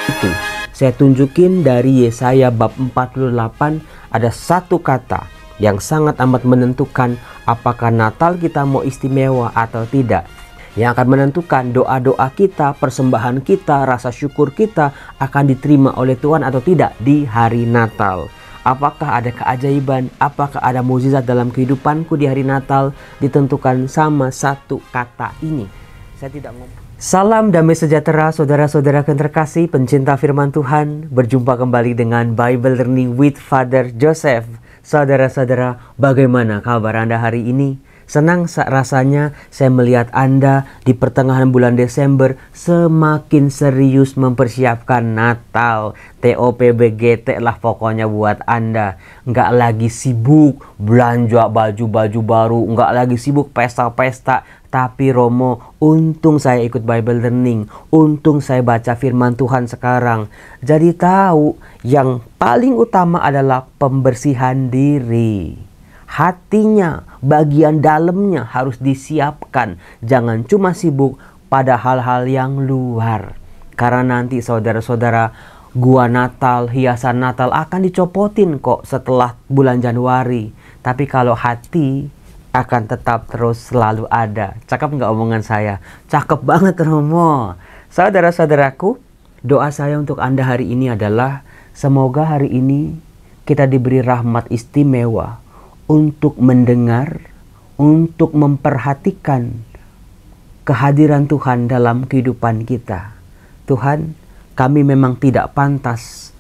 itu. Saya tunjukin dari Yesaya bab 48 ada satu kata yang sangat amat menentukan apakah Natal kita mau istimewa atau tidak. Yang akan menentukan doa-doa kita, persembahan kita, rasa syukur kita akan diterima oleh Tuhan atau tidak di hari Natal. Apakah ada keajaiban, apakah ada mukjizat dalam kehidupanku di hari Natal ditentukan sama satu kata ini. Saya tidak ngomong. Salam damai sejahtera saudara-saudara yang terkasih, pencinta firman Tuhan. Berjumpa kembali dengan Bible Learning with Father Joseph. Saudara-saudara, bagaimana kabar Anda hari ini? Senang rasanya saya melihat Anda di pertengahan bulan Desember semakin serius mempersiapkan Natal. TOPBGT lah pokoknya buat Anda. Nggak lagi sibuk belanja baju-baju baru, nggak lagi sibuk pesta-pesta. Tapi Romo, untung saya ikut Bible Learning, untung saya baca firman Tuhan sekarang. Jadi tahu yang paling utama adalah pembersihan diri. Hatinya, bagian dalamnya harus disiapkan. Jangan cuma sibuk pada hal-hal yang luar. Karena nanti saudara-saudara, gua Natal, hiasan Natal akan dicopotin kok setelah bulan Januari. Tapi kalau hati akan tetap terus selalu ada. Cakep nggak omongan saya? Cakep banget Romo. Saudara-saudaraku, doa saya untuk Anda hari ini adalah semoga hari ini kita diberi rahmat istimewa untuk mendengar, untuk memperhatikan kehadiran Tuhan dalam kehidupan kita. Tuhan, kami memang tidak pantas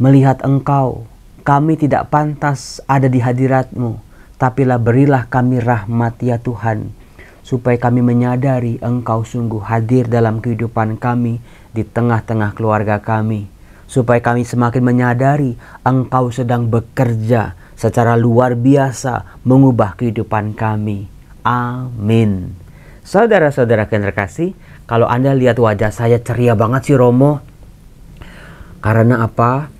melihat Engkau. Kami tidak pantas ada di hadirat-Mu. Tapilah berilah kami rahmat ya Tuhan, supaya kami menyadari Engkau sungguh hadir dalam kehidupan kami, di tengah-tengah keluarga kami. Supaya kami semakin menyadari Engkau sedang bekerja secara luar biasa mengubah kehidupan kami. Amin. Saudara-saudara yang terkasih, kalau Anda lihat wajah saya ceria banget sih Romo. Karena apa?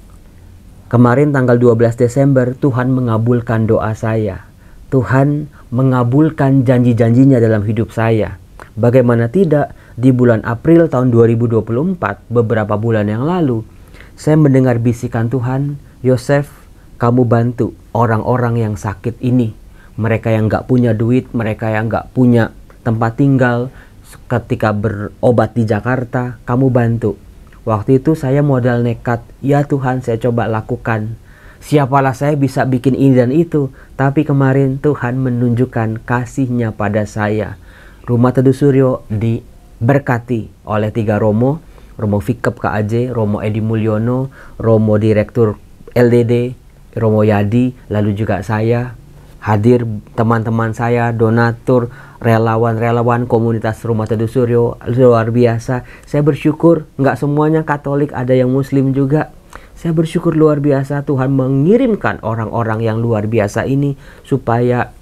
Kemarin tanggal 12 Desember Tuhan mengabulkan doa saya. Tuhan mengabulkan janji-janjinya dalam hidup saya. Bagaimana tidak, di bulan April tahun 2024, beberapa bulan yang lalu, saya mendengar bisikan Tuhan, Yosef, kamu bantu orang-orang yang sakit ini. Mereka yang gak punya duit, mereka yang gak punya tempat tinggal, ketika berobat di Jakarta, kamu bantu. Waktu itu saya modal nekat, ya Tuhan saya coba lakukan. Siapalah saya bisa bikin ini dan itu, tapi kemarin Tuhan menunjukkan kasih-Nya pada saya. Rumah Teduh Suryo diberkati oleh 3 Romo, Romo Fikep KAJ, Romo Edi Mulyono, Romo Direktur LDD, Romo Yadi, lalu juga saya hadir, teman-teman saya, donatur, relawan-relawan komunitas Rumah Teduh Suryo, luar biasa. Saya bersyukur, nggak semuanya Katolik, ada yang Muslim juga. Saya bersyukur luar biasa Tuhan mengirimkan orang-orang yang luar biasa ini supaya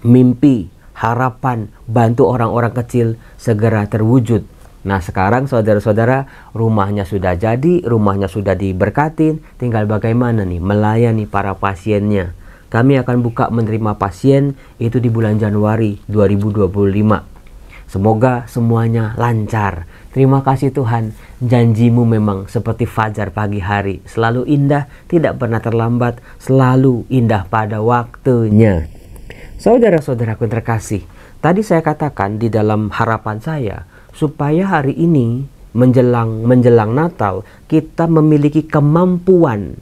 mimpi, harapan, bantu orang-orang kecil segera terwujud. Nah sekarang saudara-saudara, rumahnya sudah jadi, rumahnya sudah diberkatin, tinggal bagaimana nih melayani para pasiennya. Kami akan buka menerima pasien itu di bulan Januari 2025. Semoga semuanya lancar. Terima kasih Tuhan, janji-Mu memang seperti fajar pagi hari. Selalu indah, tidak pernah terlambat, selalu indah pada waktunya. Saudara-saudaraku yang terkasih, tadi saya katakan di dalam harapan saya, supaya hari ini menjelang Natal kita memiliki kemampuan,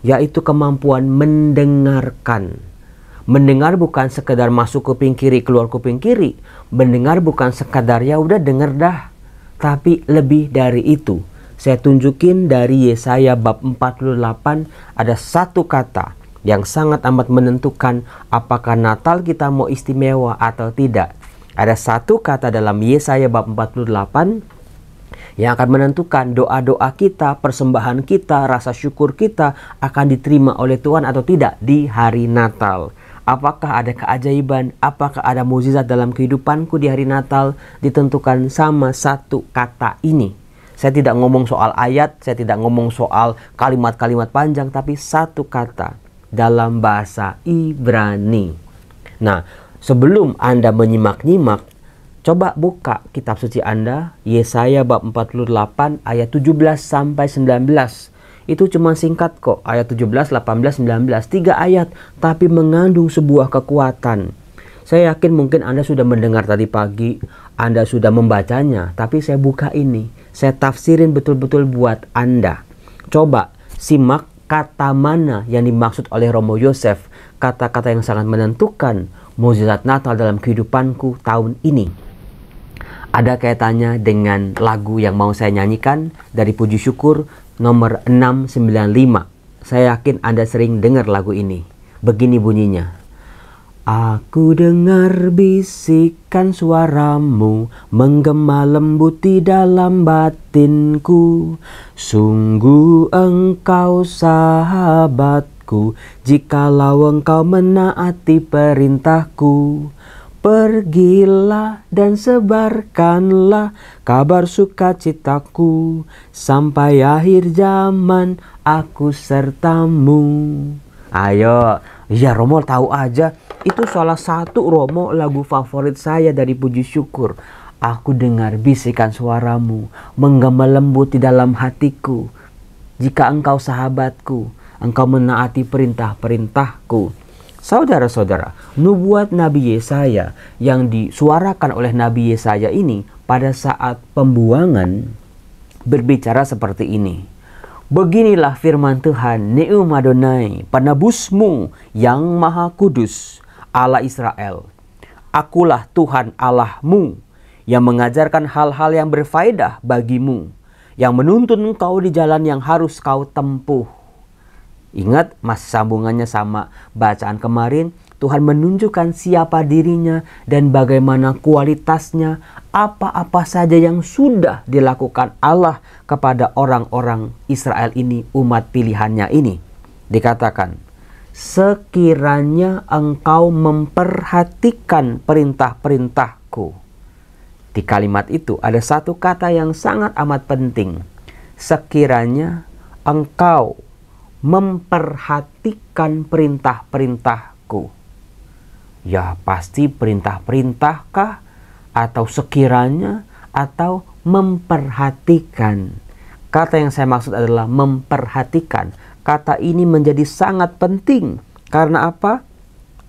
yaitu kemampuan mendengarkan. Mendengar bukan sekedar masuk kuping kiri keluar kuping kiri. Mendengar bukan sekadar ya udah denger dah. Tapi lebih dari itu. Saya tunjukin dari Yesaya bab 48 ada satu kata yang sangat amat menentukan apakah Natal kita mau istimewa atau tidak. Ada satu kata dalam Yesaya bab 48 yang akan menentukan doa-doa kita, persembahan kita, rasa syukur kita akan diterima oleh Tuhan atau tidak di hari Natal. Apakah ada keajaiban, apakah ada mukjizat dalam kehidupanku di hari Natal ditentukan sama satu kata ini. Saya tidak ngomong soal ayat, saya tidak ngomong soal kalimat-kalimat panjang, tapi satu kata dalam bahasa Ibrani. Nah, sebelum Anda menyimak-nyimak, Coba buka kitab suci Anda, Yesaya bab 48 ayat 17 sampai 19. Itu cuma singkat kok, ayat 17, 18, 19, 3 ayat, tapi mengandung sebuah kekuatan. Saya yakin mungkin Anda sudah mendengar tadi pagi, Anda sudah membacanya, tapi saya buka ini, saya tafsirin betul-betul buat Anda. Coba simak kata mana yang dimaksud oleh Romo Yosef, kata-kata yang sangat menentukan mukjizat Natal dalam kehidupanku tahun ini. Ada kaitannya dengan lagu yang mau saya nyanyikan dari Puji Syukur nomor 695. Saya yakin Anda sering dengar lagu ini. Begini bunyinya. Aku dengar bisikan suaramu menggema lembut di dalam batinku. Sungguh engkau sahabatku, jikalau engkau menaati perintahku. Pergilah dan sebarkanlah kabar sukacitaku, sampai akhir zaman aku sertamu. Ayo, ya Romo tahu aja, itu salah satu Romo lagu favorit saya dari Puji Syukur. Aku dengar bisikan suaramu menggema lembut di dalam hatiku. Jika engkau sahabatku, engkau menaati perintah-perintahku. Saudara-saudara, nubuat Nabi Yesaya yang disuarakan oleh Nabi Yesaya ini pada saat pembuangan berbicara seperti ini. Beginilah firman Tuhan, Neum Adonai, penebusmu yang maha kudus, Allah Israel. Akulah Tuhan Allahmu yang mengajarkan hal-hal yang berfaedah bagimu, yang menuntun engkau di jalan yang harus kau tempuh. Ingat, masih sambungannya sama bacaan kemarin, Tuhan menunjukkan siapa dirinya dan bagaimana kualitasnya, apa-apa saja yang sudah dilakukan Allah kepada orang-orang Israel ini, umat pilihannya ini. Dikatakan, sekiranya engkau memperhatikan perintah-perintahku. Di kalimat itu ada satu kata yang sangat amat penting. Sekiranya engkau memperhatikan perintah-perintahku. Ya pasti perintah-perintahkah? Atau sekiranya? Atau memperhatikan? Kata yang saya maksud adalah memperhatikan. Kata ini menjadi sangat penting. Karena apa?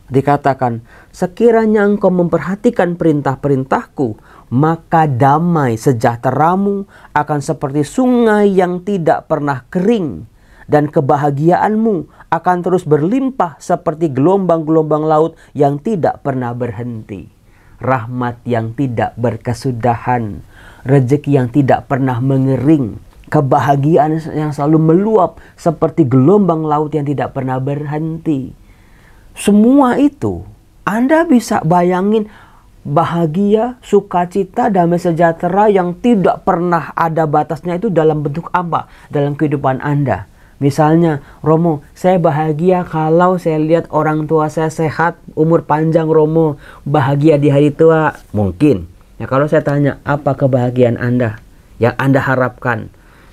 Dikatakan, sekiranya engkau memperhatikan perintah-perintahku, maka damai sejahteramu akan seperti sungai yang tidak pernah kering. Dan kebahagiaanmu akan terus berlimpah seperti gelombang-gelombang laut yang tidak pernah berhenti. Rahmat yang tidak berkesudahan, rezeki yang tidak pernah mengering, kebahagiaan yang selalu meluap seperti gelombang laut yang tidak pernah berhenti. Semua itu Anda bisa bayangin, bahagia, sukacita, damai sejahtera yang tidak pernah ada batasnya itu dalam bentuk apa dalam kehidupan Anda. Misalnya, Romo, saya bahagia kalau saya lihat orang tua saya sehat, umur panjang. Romo, bahagia di hari tua. Mungkin. Ya, kalau saya tanya, apa kebahagiaan Anda yang Anda harapkan,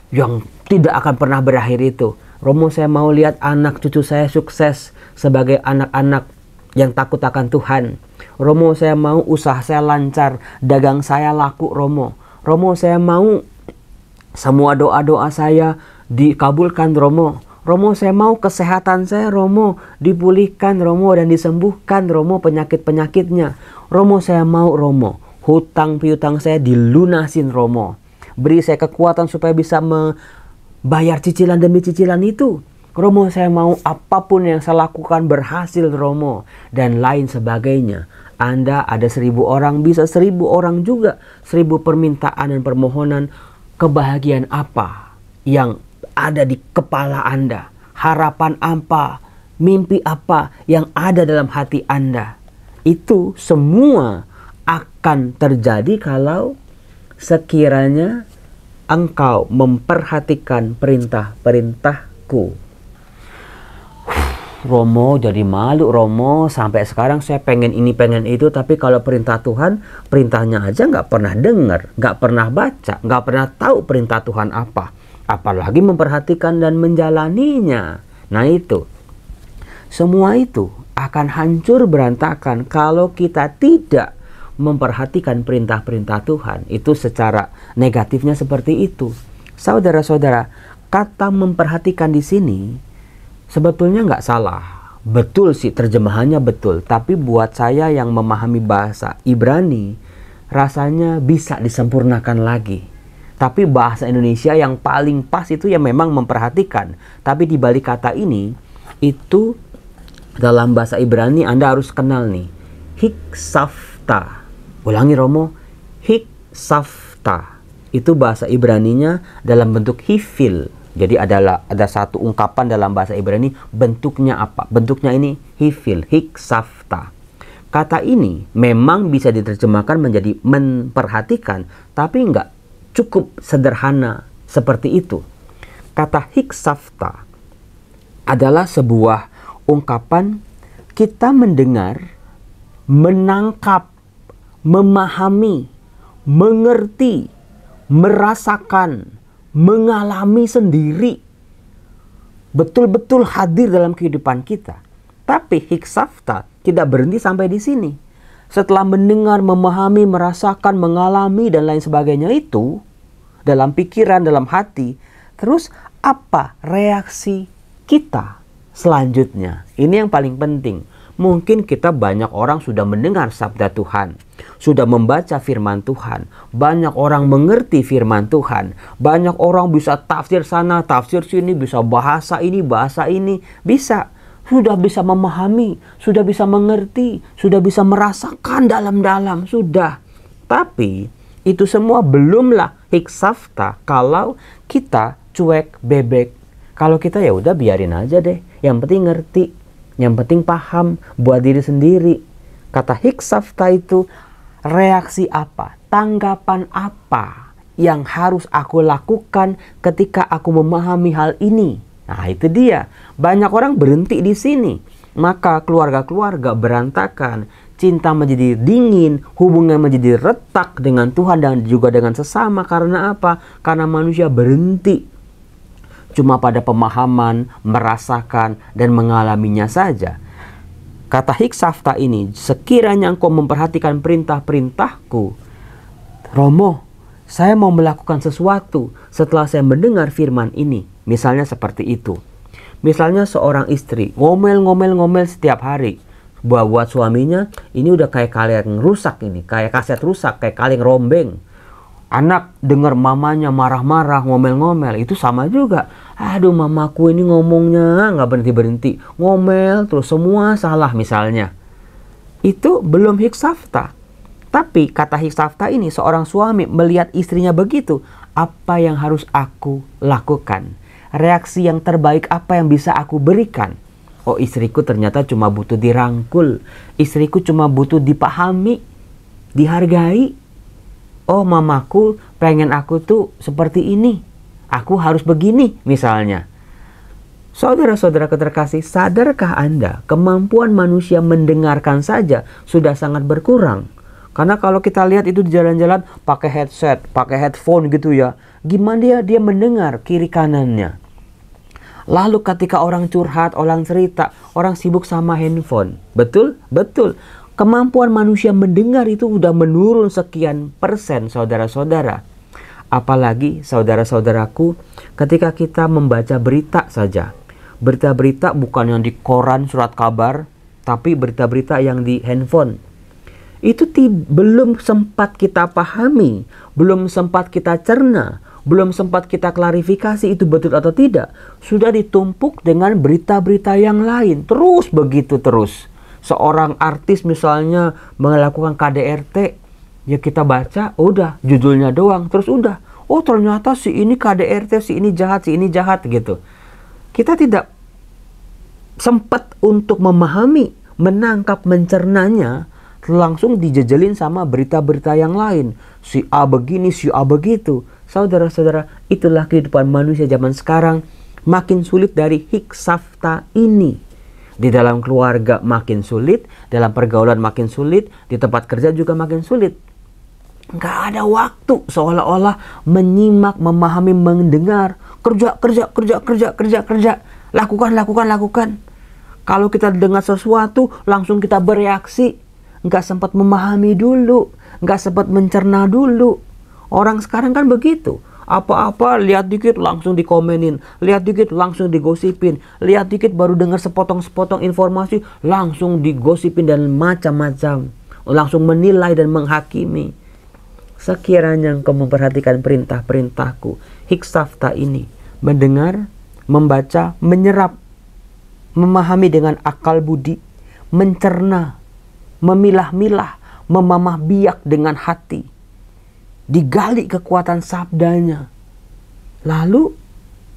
yang tidak akan pernah berakhir itu? Romo, saya mau lihat anak cucu saya sukses sebagai anak-anak yang takut akan Tuhan. Romo, saya mau usaha saya lancar, dagang saya laku. Romo, saya mau semua doa-doa saya dikabulkan. Romo, saya mau kesehatan saya, Romo, dipulihkan, Romo, dan disembuhkan, Romo, penyakit-penyakitnya. Romo, saya mau, Romo, hutang piutang saya dilunasin, Romo. Beri saya kekuatan supaya bisa membayar cicilan demi cicilan itu. Romo, saya mau apapun yang saya lakukan berhasil, Romo, dan lain sebagainya. Anda ada 1000 orang, bisa 1000 orang juga. 1000 permintaan dan permohonan. Kebahagiaan apa yang ada di kepala Anda? Harapan apa? Mimpi apa yang ada dalam hati Anda? Itu semua akan terjadi kalau sekiranya engkau memperhatikan perintah-perintahku. Romo jadi malu, Romo, sampai sekarang saya pengen ini pengen itu, tapi kalau perintah Tuhan, perintahnya aja nggak pernah dengar, nggak pernah baca, nggak pernah tahu perintah Tuhan apa, apalagi memperhatikan dan menjalaninya. Nah itu, semua itu akan hancur berantakan kalau kita tidak memperhatikan perintah-perintah Tuhan. Itu secara negatifnya seperti itu. Saudara-saudara, kata memperhatikan di sini sebetulnya nggak salah. Betul sih, terjemahannya betul. Tapi buat saya yang memahami bahasa Ibrani, rasanya bisa disempurnakan lagi. Tapi bahasa Indonesia yang paling pas itu ya memang memperhatikan. Tapi di balik kata ini, itu dalam bahasa Ibrani Anda harus kenal nih. Hiksafta. Ulangi Romo. Hiksafta. Itu bahasa Ibraninya dalam bentuk hifil. Jadi ada satu ungkapan dalam bahasa Ibrani, bentuknya apa? Bentuknya ini hifil, hiksafta. Kata ini memang bisa diterjemahkan menjadi memperhatikan, tapi enggak cukup sederhana seperti itu. Kata hiksafta adalah sebuah ungkapan kita mendengar, menangkap, memahami, mengerti, merasakan, mengalami sendiri, betul-betul hadir dalam kehidupan kita. Tapi hiksafta tidak berhenti sampai di sini. Setelah mendengar, memahami, merasakan, mengalami, dan lain sebagainya itu, dalam pikiran, dalam hati, terus apa reaksi kita selanjutnya? Ini yang paling penting. Mungkin kita banyak orang sudah mendengar sabda Tuhan, sudah membaca firman Tuhan, banyak orang mengerti firman Tuhan, banyak orang bisa tafsir sana, tafsir sini, bisa bahasa ini, bisa. Sudah bisa memahami, sudah bisa mengerti, sudah bisa merasakan dalam-dalam, sudah. Tapi itu semua belumlah hiksafta kalau kita cuek bebek. Kalau kita ya udah biarin aja deh, yang penting ngerti, yang penting paham buat diri sendiri. Kata hiksafta itu reaksi apa, tanggapan apa yang harus aku lakukan ketika aku memahami hal ini. Nah itu dia, banyak orang berhenti di sini. Maka keluarga-keluarga berantakan, cinta menjadi dingin, hubungan menjadi retak dengan Tuhan dan juga dengan sesama. Karena apa? Karena manusia berhenti cuma pada pemahaman, merasakan, dan mengalaminya saja. Kata hiksafta ini, sekiranya engkau memperhatikan perintah-perintahku, Romo, saya mau melakukan sesuatu setelah saya mendengar firman ini. Misalnya seperti itu. Misalnya seorang istri ngomel setiap hari. Buat suaminya, ini udah kayak kaleng rusak ini. Kayak kaset rusak, kayak kaleng rombeng. Anak dengar mamanya marah-marah, ngomel-ngomel. Itu sama juga. Aduh mamaku ini ngomongnya nggak berhenti-berhenti. Ngomel terus semua salah misalnya. Itu belum hiksafta. Tapi kata hiksafta ini, seorang suami melihat istrinya begitu. Apa yang harus aku lakukan? Reaksi yang terbaik apa yang bisa aku berikan? Oh, istriku ternyata cuma butuh dirangkul. Istriku cuma butuh dipahami, dihargai. Oh, mamaku pengen aku tuh seperti ini. Aku harus begini misalnya. Saudara-saudara terkasih, sadarkah Anda kemampuan manusia mendengarkan saja sudah sangat berkurang? Karena kalau kita lihat itu di jalan-jalan pakai headset, pakai headphone gitu ya. Gimana dia mendengar kiri kanannya. Lalu ketika orang curhat, orang cerita, orang sibuk sama handphone. Betul? Betul. Kemampuan manusia mendengar itu udah menurun sekian persen, saudara-saudara. Apalagi saudara-saudaraku, ketika kita membaca berita saja. Berita-berita bukan yang di koran, surat kabar, tapi berita-berita yang di handphone. Itu belum sempat kita pahami, belum sempat kita cerna, belum sempat kita klarifikasi itu betul atau tidak. Sudah ditumpuk dengan berita-berita yang lain. Terus begitu terus. Seorang artis misalnya melakukan KDRT, ya kita baca, udah judulnya doang. Terus udah, oh ternyata si ini KDRT, si ini jahat gitu. Kita tidak sempat untuk memahami, menangkap, mencernanya. Langsung dijejelin sama berita-berita yang lain. Si A begini, si A begitu. Saudara-saudara, itulah kehidupan manusia zaman sekarang. Makin sulit dari hiksafta ini. Di dalam keluarga makin sulit, dalam pergaulan makin sulit, di tempat kerja juga makin sulit. Nggak ada waktu seolah-olah menyimak, memahami, mendengar. Kerja. Lakukan. Kalau kita dengar sesuatu, langsung kita bereaksi. nggak sempat memahami dulu, nggak sempat mencerna dulu. Orang sekarang kan begitu. Apa-apa lihat dikit langsung dikomenin, lihat dikit langsung digosipin, lihat dikit baru dengar sepotong-sepotong informasi langsung digosipin dan macam-macam, langsung menilai dan menghakimi. Sekiranya engkau memperhatikan perintah-perintahku, hiksafta ini, mendengar, membaca, menyerap, memahami dengan akal budi, mencerna, memilah-milah, memamah biak dengan hati, digali kekuatan sabdanya, lalu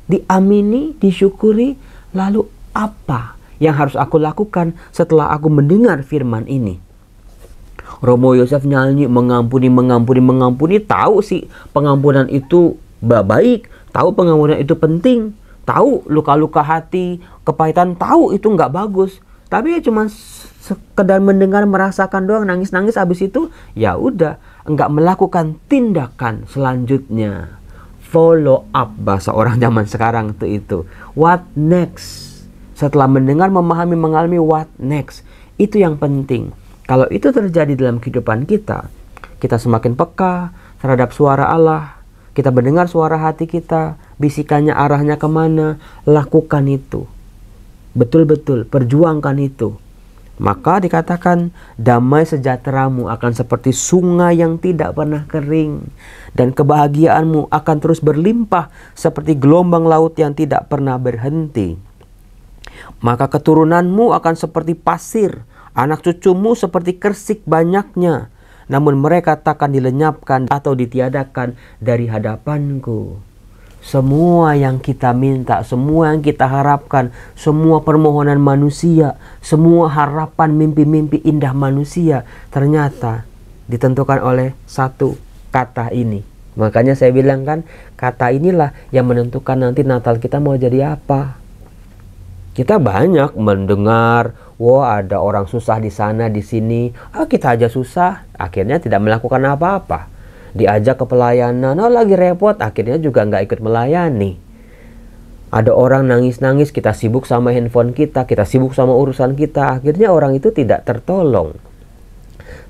diamini, disyukuri. Lalu apa yang harus aku lakukan setelah aku mendengar firman ini? Romo Yosef nyanyi mengampuni, tahu sih pengampunan itu baik, tahu pengampunan itu penting, tahu luka-luka hati, kepahitan, tahu itu nggak bagus, tapi ya cuma sekedar mendengar, merasakan doang, nangis-nangis, habis itu ya udah, enggak melakukan tindakan selanjutnya. Follow up, bahasa orang zaman sekarang itu. What next? Setelah mendengar, memahami, mengalami, what next? Itu yang penting. Kalau itu terjadi dalam kehidupan kita, kita semakin peka terhadap suara Allah, kita mendengar suara hati kita, bisikannya arahnya kemana, lakukan itu. Betul-betul, perjuangkan itu. Maka dikatakan damai sejahteramu akan seperti sungai yang tidak pernah kering, dan kebahagiaanmu akan terus berlimpah seperti gelombang laut yang tidak pernah berhenti. Maka keturunanmu akan seperti pasir, anak cucumu seperti kersik banyaknya, namun mereka takkan dilenyapkan atau ditiadakan dari hadapanku. Semua yang kita minta, semua yang kita harapkan, semua permohonan manusia, semua harapan mimpi-mimpi indah manusia, ternyata ditentukan oleh satu kata ini. Makanya saya bilang kan, kata inilah yang menentukan nanti Natal kita mau jadi apa. Kita banyak mendengar, wah ada orang susah di sana, di sini. Kita aja susah, akhirnya tidak melakukan apa-apa. Diajak ke pelayanan, lagi repot, akhirnya juga nggak ikut melayani. Ada orang nangis-nangis, kita sibuk sama handphone kita sibuk sama urusan kita, akhirnya orang itu tidak tertolong.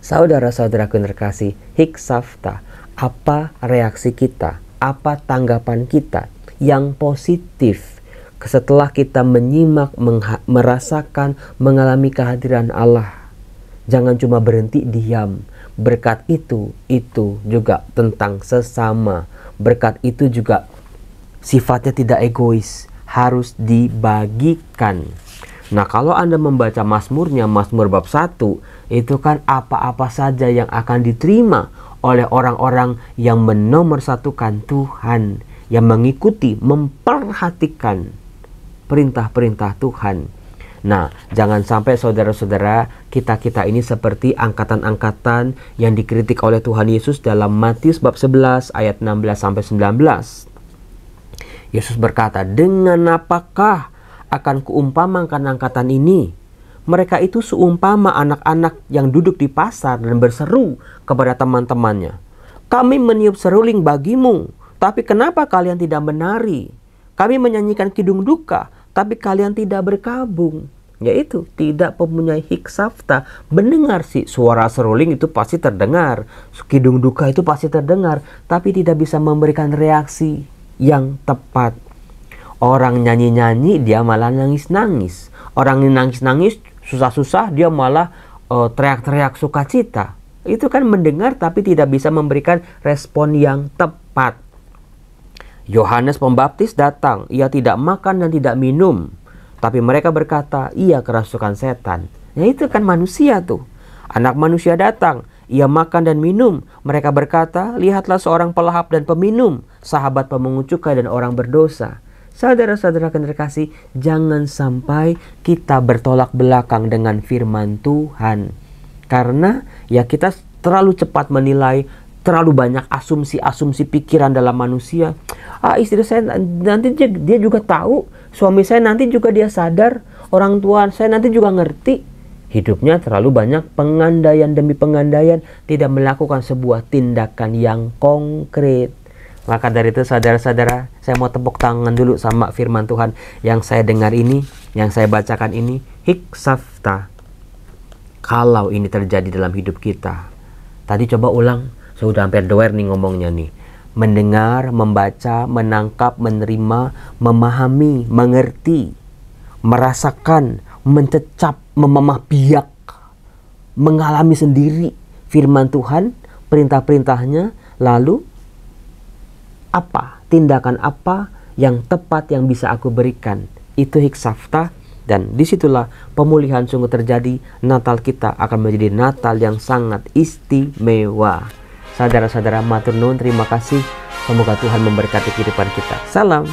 Saudara-saudaraku yang terkasih, hiksafta, apa reaksi kita, apa tanggapan kita yang positif setelah kita menyimak, merasakan, mengalami kehadiran Allah. Jangan cuma berhenti diam. Berkat itu juga tentang sesama. Berkat itu juga sifatnya tidak egois, harus dibagikan. Nah, kalau Anda membaca Mazmurnya, Mazmur bab 1, itu kan apa-apa saja yang akan diterima oleh orang-orang yang menomorsatukan Tuhan, yang mengikuti, memperhatikan perintah-perintah Tuhan. Nah, jangan sampai saudara-saudara kita ini seperti angkatan-angkatan yang dikritik oleh Tuhan Yesus dalam Matius bab 11 ayat 16-19. Yesus berkata, dengan apakah akan kuumpamakan angkatan ini? Mereka itu seumpama anak-anak yang duduk di pasar dan berseru kepada teman-temannya. Kami meniup seruling bagimu, tapi kenapa kalian tidak menari? Kami menyanyikan kidung duka, tapi kalian tidak berkabung. Yaitu tidak mempunyai hiksafta. Mendengar sih suara seruling itu pasti terdengar, kidung duka itu pasti terdengar, tapi tidak bisa memberikan reaksi yang tepat. Orang nyanyi-nyanyi dia malah nangis-nangis. Orang nangis-nangis susah-susah dia malah teriak-teriak sukacita. Itu kan mendengar tapi tidak bisa memberikan respon yang tepat. Yohanes Pembaptis datang, ia tidak makan dan tidak minum, tapi mereka berkata, ia kerasukan setan. Ya itu kan manusia tuh. Anak manusia datang, ia makan dan minum. Mereka berkata, lihatlah seorang pelahap dan peminum, sahabat pemungut cukai dan orang berdosa. Saudara-saudara yang terkasih, jangan sampai kita bertolak belakang dengan firman Tuhan. Karena ya kita terlalu cepat menilai, terlalu banyak asumsi-asumsi pikiran dalam manusia. Istri saya nanti dia juga tahu, suami saya nanti juga dia sadar, orang tua saya nanti juga ngerti. Hidupnya terlalu banyak pengandaian demi pengandaian, tidak melakukan sebuah tindakan yang konkret. Maka dari itu saudara-saudara, saya mau tepuk tangan dulu sama firman Tuhan yang saya dengar ini, yang saya bacakan ini, hiksafta. kalau ini terjadi dalam hidup kita. Tadi coba ulang, saya udah hampir doer nih ngomongnya nih. Mendengar, membaca, menangkap, menerima, memahami, mengerti, merasakan, mencecap, memamah biak, mengalami sendiri firman Tuhan, perintah-perintahnya, lalu apa, tindakan apa yang tepat yang bisa aku berikan. Itu hiksafta, dan disitulah pemulihan sungguh terjadi. Natal kita akan menjadi Natal yang sangat istimewa. Saudara-saudara, matur nuwun, terima kasih. Semoga Tuhan memberkati kehidupan kita. Salam.